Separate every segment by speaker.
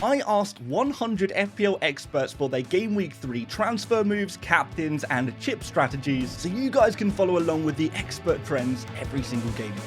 Speaker 1: I asked 100 FPL experts for their Game Week 3 transfer moves, captains, and chip strategies, so you guys can follow along with the expert trends every single game week.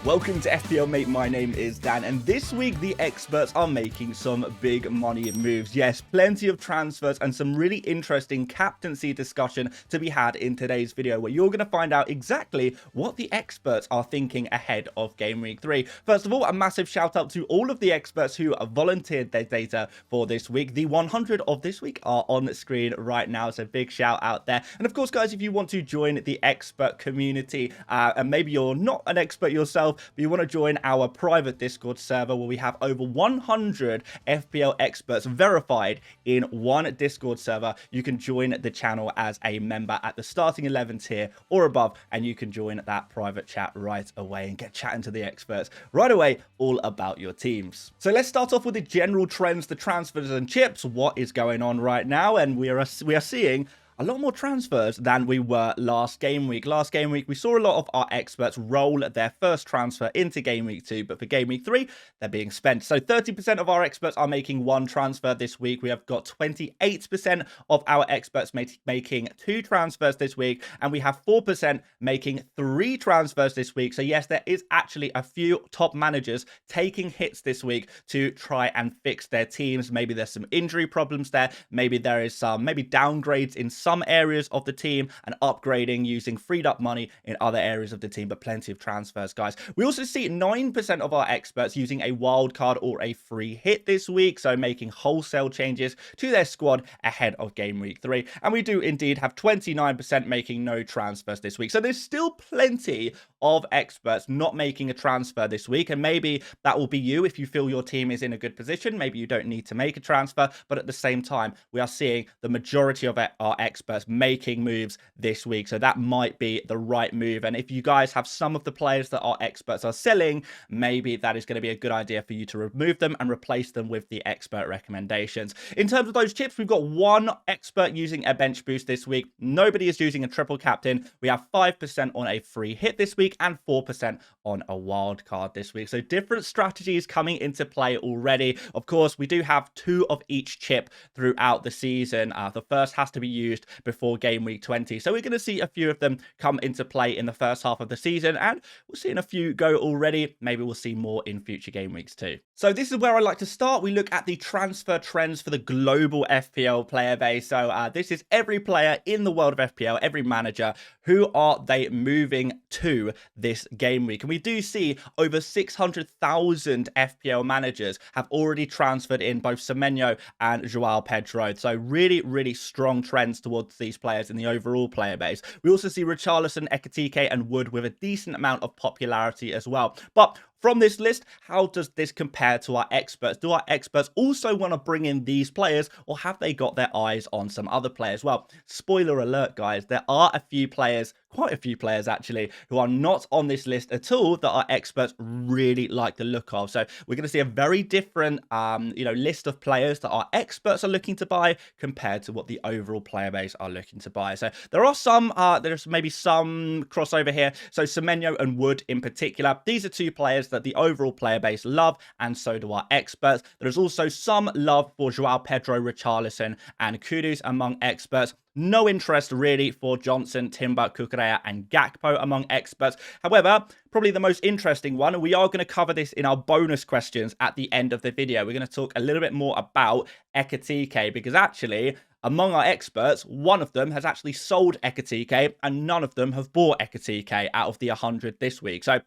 Speaker 1: Welcome to FPL Mate, my name is Dan, and this week the experts are making some big money moves. Yes, plenty of transfers and some really interesting captaincy discussion to be had in today's video, where you're going to find out exactly what the experts are thinking ahead of Game Week 3. First of all, a massive shout out to all of the experts who volunteered their data for this week. The 100 of this week are on the screen right now, so big shout out there. And of course, guys, if you want to join the expert community, and maybe you're not an expert yourself, but you want to join our private Discord server where we have over 100 FPL experts verified in one Discord server, you can join the channel as a member at the starting 11 tier or above, and you can join that private chat right away and get chatting to the experts right away all about your teams. So let's start off with the general trends, the transfers and chips. What is going on right now? And we are seeing a lot more transfers than we were last game week. Last game week, we saw a lot of our experts roll their first transfer into Game Week 2, but for Game Week 3, they're being spent. So 30% of our experts are making one transfer this week. We have got 28% of our experts making two transfers this week, and we have 4% making three transfers this week. So yes, there is actually a few top managers taking hits this week to try and fix their teams. Maybe there's some injury problems there. Maybe there is some downgrades in some areas of the team and upgrading using freed up money in other areas of the team, but plenty of transfers, guys. We also see 9% of our experts using a wild card or a free hit this week, so making wholesale changes to their squad ahead of Game Week 3. And we do indeed have 29% making no transfers this week. So there's still plenty of experts not making a transfer this week, and maybe that will be you if you feel your team is in a good position. Maybe you don't need to make a transfer, but at the same time, we are seeing the majority of our experts making moves this week, so that might be the right move. And if you guys have some of the players that our experts are selling, maybe that is going to be a good idea for you to remove them and replace them with the expert recommendations. In terms of those chips, we've got one expert using a bench boost this week. Nobody is using a triple captain. We have 5% on a free hit this week and 4% on a wild card this week. So different strategies coming into play already. Of course, we do have two of each chip throughout the season. The first has to be used before Game Week 20. So we're going to see a few of them come into play in the first half of the season, and we're seeing a few go already. Maybe we'll see more in future game weeks too. So this is where I like to start. We look at the transfer trends for the global FPL player base. So this is every player in the world of FPL, every manager. Who are they moving to this game week? And we do see over 600,000 FPL managers have already transferred in both Semenyo and Joao Pedro. So really, really strong trends towards these players in the overall player base. We also see Richarlison, Ekitike, and Wood with a decent amount of popularity as well. But from this list, how does this compare to our experts? Do our experts also want to bring in these players, or have they got their eyes on some other players? Well, spoiler alert, guys, there are a few players, quite a few players actually, who are not on this list at all that our experts really like the look of. So we're going to see a very different, list of players that our experts are looking to buy compared to what the overall player base are looking to buy. So there are some, there's maybe some crossover here. So Semenyo and Wood in particular, these are two players that the overall player base love, and so do our experts. There's also some love for Joao Pedro, Richarlison, and Kudus among experts. No interest really for Johnson, Timber, Kukurea, and Gakpo among experts. However, probably the most interesting one, and we are going to cover this in our bonus questions at the end of the video. We're going to talk a little bit more about Ekitike, because actually, among our experts, one of them has actually sold Ekitike, and none of them have bought Ekitike out of the 100 this week. So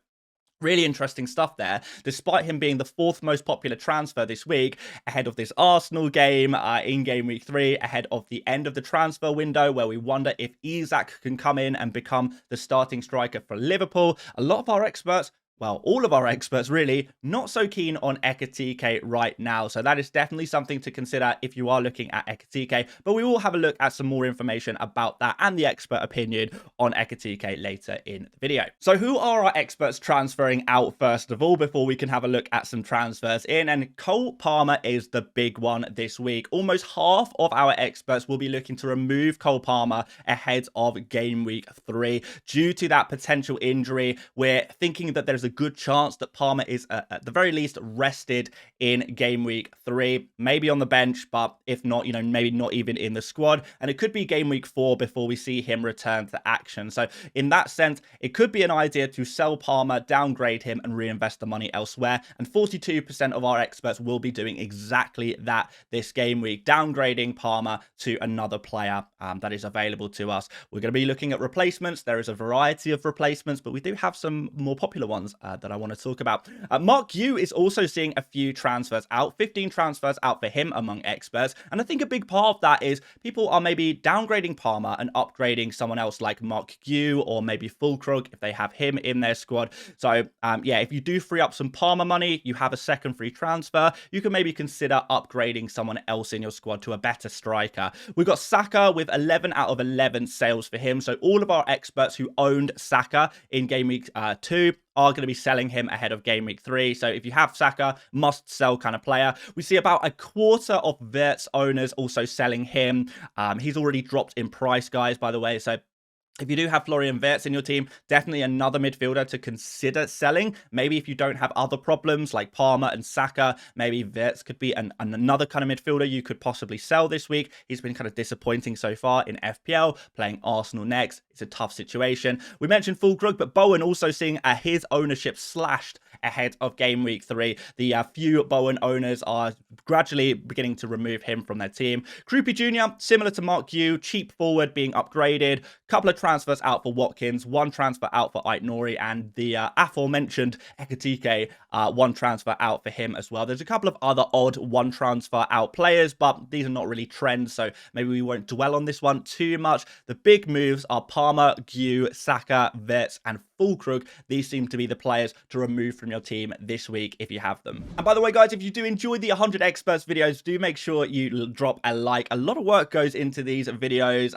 Speaker 1: really interesting stuff there, despite him being the fourth most popular transfer this week, ahead of this Arsenal game in Game Week 3, ahead of the end of the transfer window, where we wonder if Isak can come in and become the starting striker for Liverpool. A lot of our experts, well, all of our experts really, not so keen on Ekitike right now. So that is definitely something to consider if you are looking at Ekitike. But we will have a look at some more information about that and the expert opinion on Ekitike later in the video. So who are our experts transferring out first of all, before we can have a look at some transfers in? And Cole Palmer is the big one this week. Almost half of our experts will be looking to remove Cole Palmer ahead of Game Week 3 due to that potential injury. We're thinking that there's a good chance that Palmer is at the very least rested in game week 3, maybe on the bench, but if not, maybe not even in the squad. And it could be game week 4 before we see him return to action. So in that sense, it could be an idea to sell Palmer, downgrade him, and reinvest the money elsewhere. And 42% of our experts will be doing exactly that this game week, downgrading Palmer to another player that is available to us. We're going to be looking at replacements. There is a variety of replacements, but we do have some more popular ones that I want to talk about. Mark Yu is also seeing a few transfers out, 15 transfers out for him among experts. And I think a big part of that is people are maybe downgrading Palmer and upgrading someone else like Mark Yu or maybe Fulkrug if they have him in their squad. So yeah, if you do free up some Palmer money, you have a second free transfer, you can maybe consider upgrading someone else in your squad to a better striker. We've got Saka with 11 out of 11 sales for him. So all of our experts who owned Saka in game week 2 are going to be selling him ahead of game week 3. So if you have Saka, must sell kind of player. We see about a quarter of Wirtz owners also selling him. He's already dropped in price, guys, by the way. So if you do have Florian Wirtz in your team, definitely another midfielder to consider selling. Maybe if you don't have other problems like Palmer and Saka, maybe Wirtz could be another kind of midfielder you could possibly sell this week. He's been kind of disappointing so far in FPL, playing Arsenal next. It's a tough situation. We mentioned Fulkrug, but Bowen also seeing his ownership slashed ahead of game week 3. The few Bowen owners are gradually beginning to remove him from their team. Krupi Jr., similar to Mark Yu, cheap forward being upgraded. Couple of transfers out for Watkins, one transfer out for Aït-Nouri, and the aforementioned Ekitike, one transfer out for him as well. There's a couple of other odd one transfer out players, but these are not really trends, so maybe we won't dwell on this one too much. The big moves are Palmer, Gu, Saka, Wirtz, and Fulkrug. These seem to be the players to remove from your team this week if you have them. And by the way, guys, if you do enjoy the 100 experts videos, do make sure you drop a like. A lot of work goes into these videos,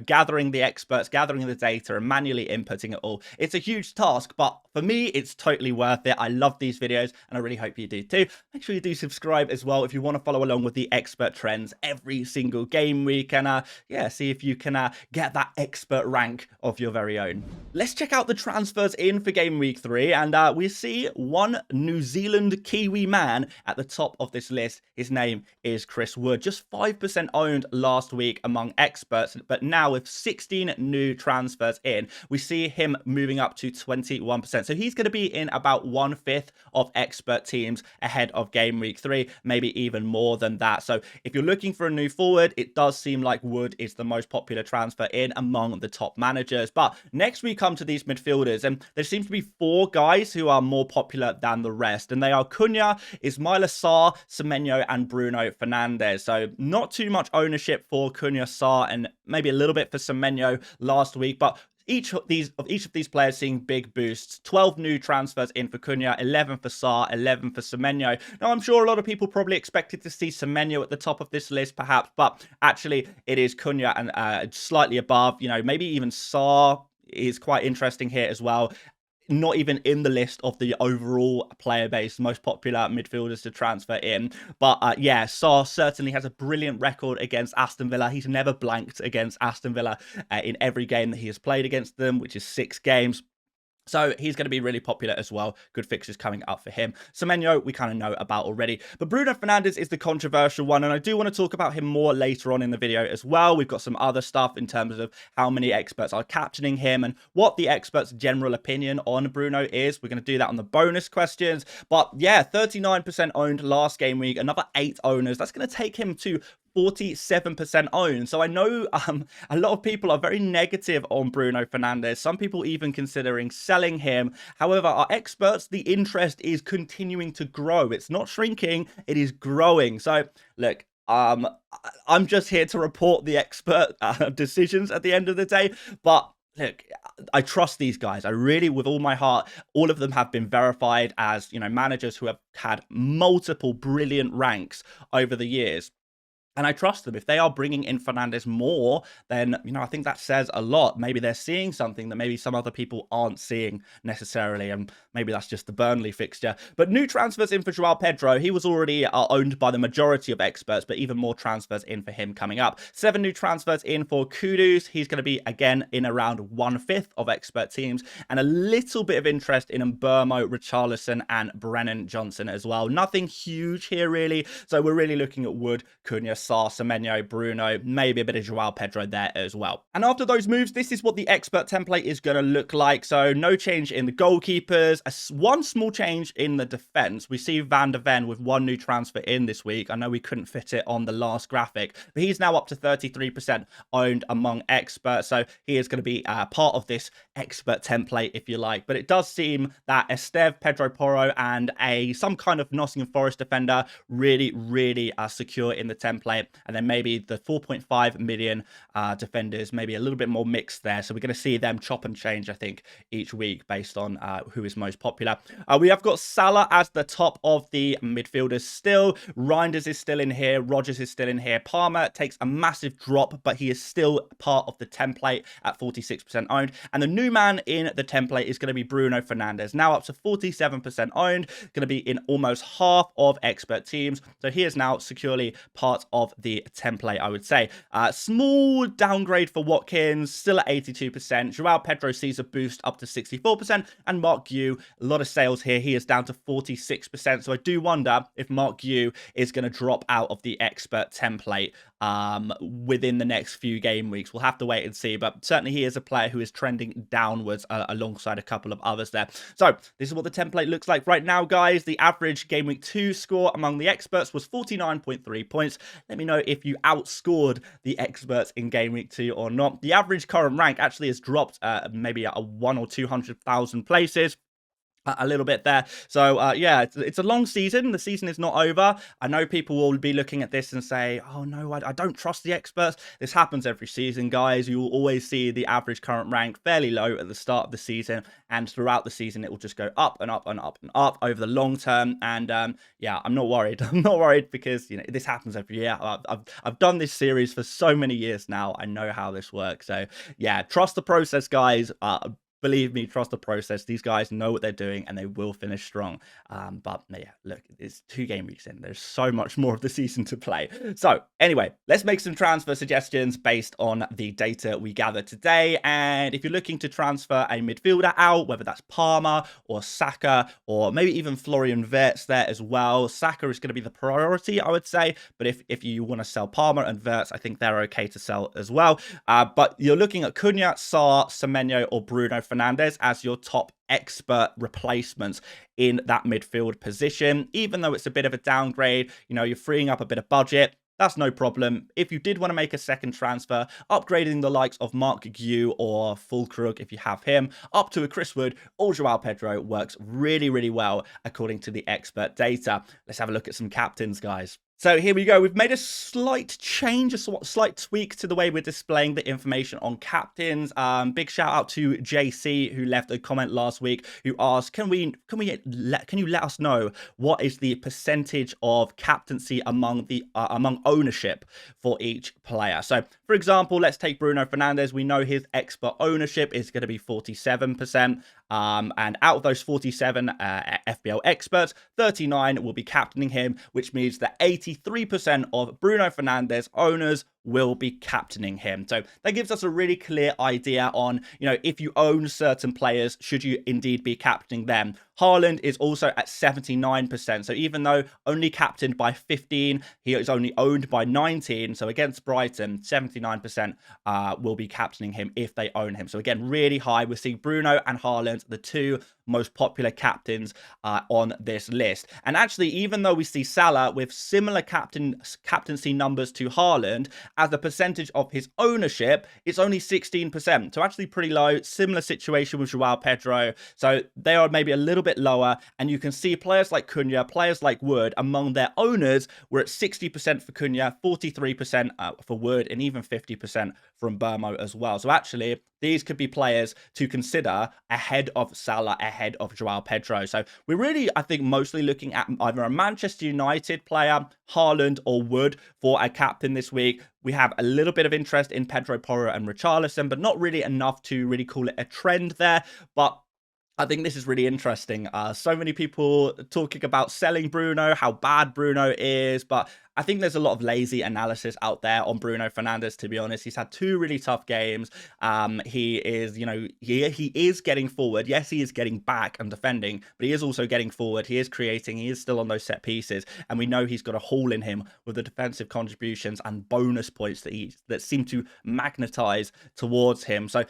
Speaker 1: gathering the experts, gathering the data, and manually inputting it all. It's a huge task, but for me, it's totally worth it. I love these videos, and I really hope you do too. Make sure you do subscribe as well if you want to follow along with the expert trends every single game week, and yeah, see if you can get that expert rank of your very own. Let's check out the transfers in for game week 3, and we see one New Zealand Kiwi man at the top of this list. His name is Chris Wood, just 5% owned last week among experts, but now with 16 new transfers in, we see him moving up to 21%. So he's going to be in about 1/5 of expert teams ahead of game week 3, maybe even more than that. So if you're looking for a new forward, it does seem like Wood is the most popular transfer in among the top managers. But next we come to these midfielders, and there seems to be 4 guys who are more popular than the rest, and they are Cunha, Ismaila Sarr, Semenyo, and Bruno Fernandes. So not too much ownership for Cunha, Sarr, and maybe a little bit for Semenyo last week, but each of these players seeing big boosts. 12 new transfers in for Cunha, 11 for Sarr, 11 for Semenyo. Now, I'm sure a lot of people probably expected to see Semenyo at the top of this list, perhaps, but actually it is Cunha and slightly above. Maybe even Sarr is quite interesting here as well. Not even in the list of the overall player base, most popular midfielders to transfer in. But yeah, Sarr certainly has a brilliant record against Aston Villa. He's never blanked against Aston Villa in every game that he has played against them, which is 6 games. So he's going to be really popular as well. Good fixtures coming up for him. Semenyo, we kind of know about already. But Bruno Fernandes is the controversial one, and I do want to talk about him more later on in the video as well. We've got some other stuff in terms of how many experts are captaining him and what the experts' general opinion on Bruno is. We're going to do that on the bonus questions. But yeah, 39% owned last game week, another 8 owners. That's going to take him to 47% owned. So I know a lot of people are very negative on Bruno Fernandes. Some people even considering selling him. However, our experts, the interest is continuing to grow. It's not shrinking, it is growing. So look, I'm just here to report the expert decisions at the end of the day. But look, I trust these guys. I really, with all my heart, all of them have been verified as, managers who have had multiple brilliant ranks over the years. And I trust them. If they are bringing in Fernandes more, then, I think that says a lot. Maybe they're seeing something that maybe some other people aren't seeing necessarily. And maybe that's just the Burnley fixture. But new transfers in for Joao Pedro. He was already owned by the majority of experts, but even more transfers in for him coming up. 7 new transfers in for Kudus. He's going to be, again, in around 1/5 of expert teams. And a little bit of interest in Mbermo, Richarlison, and Brennan Johnson as well. Nothing huge here, really. So we're really looking at Wood, Cunha, Sarr, Semenyo, Bruno, maybe a bit of Joao Pedro there as well. And after those moves, this is what the expert template is going to look like. So no change in the goalkeepers, one small change in the defense. We see Van der Ven with 1 new transfer in this week. I know we couldn't fit it on the last graphic, but he's now up to 33% owned among experts. So he is going to be part of this expert template, if you like. But it does seem that Esteve, Pedro Porro, and some kind of Nottingham Forest defender really, really secure in the template. And then maybe the 4.5 million defenders, maybe a little bit more mixed there. So we're going to see them chop and change, I think, each week based on who is most popular. We have got Salah as the top of the midfielders still. Reinders is still in here. Rodgers is still in here. Palmer takes a massive drop, but he is still part of the template at 46% owned. And the new man in the template is going to be Bruno Fernandes, now up to 47% owned, going to be in almost half of expert teams. So he is now securely part of the template, I would say. Small downgrade for Watkins, still at 82%. Joao Pedro sees a boost up to 64%. And Mark Gu, a lot of sales here. He is down to 46%. So I do wonder if Mark Gu is going to drop out of the expert template within the next few game weeks. We'll have to wait and see, but certainly he is a player who is trending downwards alongside a couple of others there. So this is what the template looks like right now, guys. The average game week 2 score among the experts was 49.3 points. Let me know if you outscored the experts in game week 2 or not. The average current rank actually has dropped maybe a 100,000 or 200,000 places. A little bit there. So yeah, it's a long season. The season is not over. I know people will be looking at this and say, oh no, I don't trust the experts. This happens every season, guys. You will always see the average current rank fairly low at the start of the season, and throughout the season it will just go up and up and up and up over the long term. And yeah, I'm not worried. I'm not worried because this happens every year. I've done this series for so many years now. I know how this works. So yeah, trust the process, guys. Believe me, trust the process. These guys know what they're doing and they will finish strong. But yeah, look, it's 2 game weeks in. There's so much more of the season to play. So anyway, let's make some transfer suggestions based on the data we gathered today. And if you're looking to transfer a midfielder out, whether that's Palmer or Saka or maybe even Florian Wirtz there as well, Saka is going to be the priority, I would say. But if you want to sell Palmer and Wirtz, I think they're okay to sell as well. But you're looking at Cunha, Sarr, Semenyo, or Bruno Fernandes as your top expert replacements in that midfield position. Even though it's a bit of a downgrade, you're freeing up a bit of budget. That's no problem. If you did want to make a second transfer, upgrading the likes of Mark Gu or Fulkrug, if you have him, up to a Chris Wood or Joao Pedro works really, really well according to the expert data. Let's have a look at some captains, guys. So here we go. We've made a slight change, a slight tweak to the way we're displaying the information on captains. Big shout out to JC who left a comment last week who asked, can you let us know what is the percentage of captaincy among ownership for each player? So for example, let's take Bruno Fernandes. We know his expert ownership is going to be 47%. And out of those 47 FPL experts, 39 will be captaining him, which means that 83% of Bruno Fernandes owners will be captaining him. So that gives us a really clear idea on, if you own certain players, should you indeed be captaining them? Haaland is also at 79%. So even though only captained by 15, he is only owned by 19. So against Brighton, 79% will be captaining him if they own him. So again, really high. We're seeing Bruno and Haaland, the 2 most popular captains on this list. And actually, even though we see Salah with similar captaincy numbers to Haaland, as a percentage of his ownership, it's only 16%. So actually pretty low. Similar situation with Joao Pedro. So they are maybe a little bit lower. And you can see players like Cunha, players like Wood, among their owners were at 60% for Cunha, 43% for Wood, and even 50% from Burmo as well. So actually, these could be players to consider ahead of Salah, ahead of Joao Pedro. So we're really, I think, mostly looking at either a Manchester United player, Haaland, or Wood for a captain this week. We have a little bit of interest in Pedro Porro and Richarlison, but not really enough to really call it a trend there. But I think this is really interesting. So many people talking about selling Bruno, how bad Bruno is, but I think there's a lot of lazy analysis out there on Bruno Fernandes, to be honest. He's had 2 really tough games. He is, he is getting forward. Yes, he is getting back and defending, but he is also getting forward. He is creating. He is still on those set pieces, and we know he's got a haul in him with the defensive contributions and bonus points that seem to magnetize towards him. So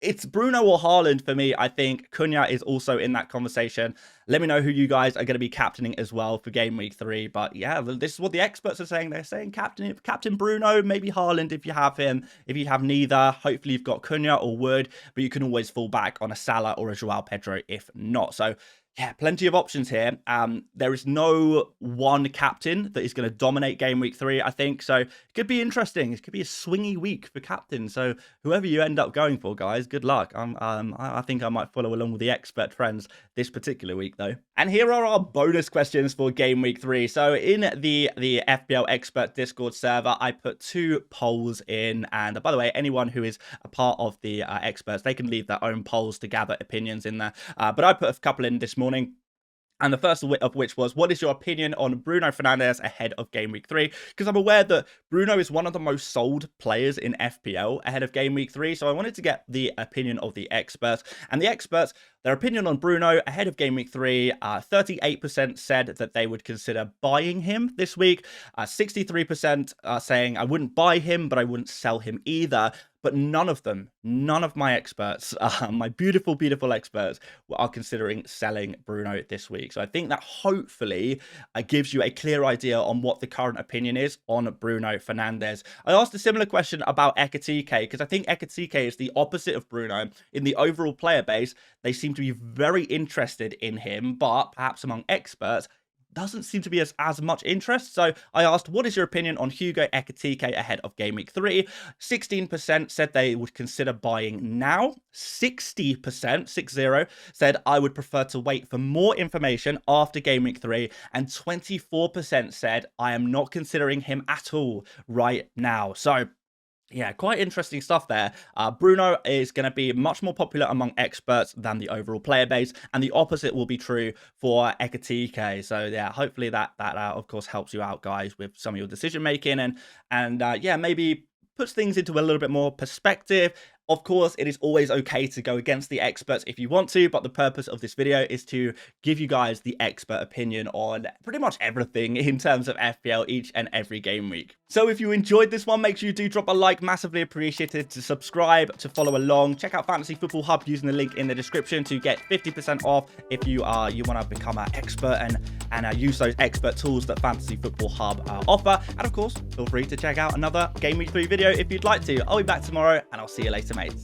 Speaker 1: it's Bruno or Haaland for me. I think Cunha is also in that conversation. Let me know who you guys are going to be captaining as well for game week 3. But yeah, this is what the experts are saying. They're saying captain Bruno, maybe Haaland if you have him. If you have neither, hopefully you've got Cunha or Wood, but you can always fall back on a Salah or a Joao Pedro if not. So yeah, plenty of options here. There is no one captain that is going to dominate game week 3, I think. So it could be interesting. It could be a swingy week for captain. So whoever you end up going for, guys, good luck. I think I might follow along with the expert trends this particular week, though. And here are our bonus questions for game week 3. So in the FPL Expert Discord server, I put 2 polls in. And by the way, anyone who is a part of the experts, they can leave their own polls to gather opinions in there. But I put a couple in this morning. And the first of which was, what is your opinion on Bruno Fernandes ahead of game week 3? Because I'm aware that Bruno is one of the most sold players in FPL ahead of game week 3. So I wanted to get the opinion of the experts. And the experts, their opinion on Bruno ahead of game week 3, 38% said that they would consider buying him this week. 63% are saying I wouldn't buy him, but I wouldn't sell him either. But none of my experts, my beautiful, beautiful experts, are considering selling Bruno this week. So I think that hopefully gives you a clear idea on what the current opinion is on Bruno Fernandes. I asked a similar question about Ekitike, because I think Ekitike is the opposite of Bruno. In the overall player base, they seem to be very interested in him, but perhaps among experts, doesn't seem to be as much interest. So I asked, what is your opinion on Hugo Ekitike ahead of game week 3? 16% said they would consider buying now. 60%, said I would prefer to wait for more information after game week 3. And 24% said I am not considering him at all right now. So yeah, quite interesting stuff there. Bruno is going to be much more popular among experts than the overall player base, and the opposite will be true for Ekitike. So yeah, hopefully that of course helps you out, guys, with some of your decision making, and yeah, maybe puts things into a little bit more perspective. Of course, it is always okay to go against the experts if you want to, but the purpose of this video is to give you guys the expert opinion on pretty much everything in terms of FPL each and every game week. So if you enjoyed this one, make sure you do drop a like, massively appreciated, to subscribe, to follow along. Check out Fantasy Football Hub using the link in the description to get 50% off if you want to become an expert and use those expert tools that Fantasy Football Hub offer. And of course, feel free to check out another Game Week 3 video if you'd like to. I'll be back tomorrow, and I'll see you later, mates.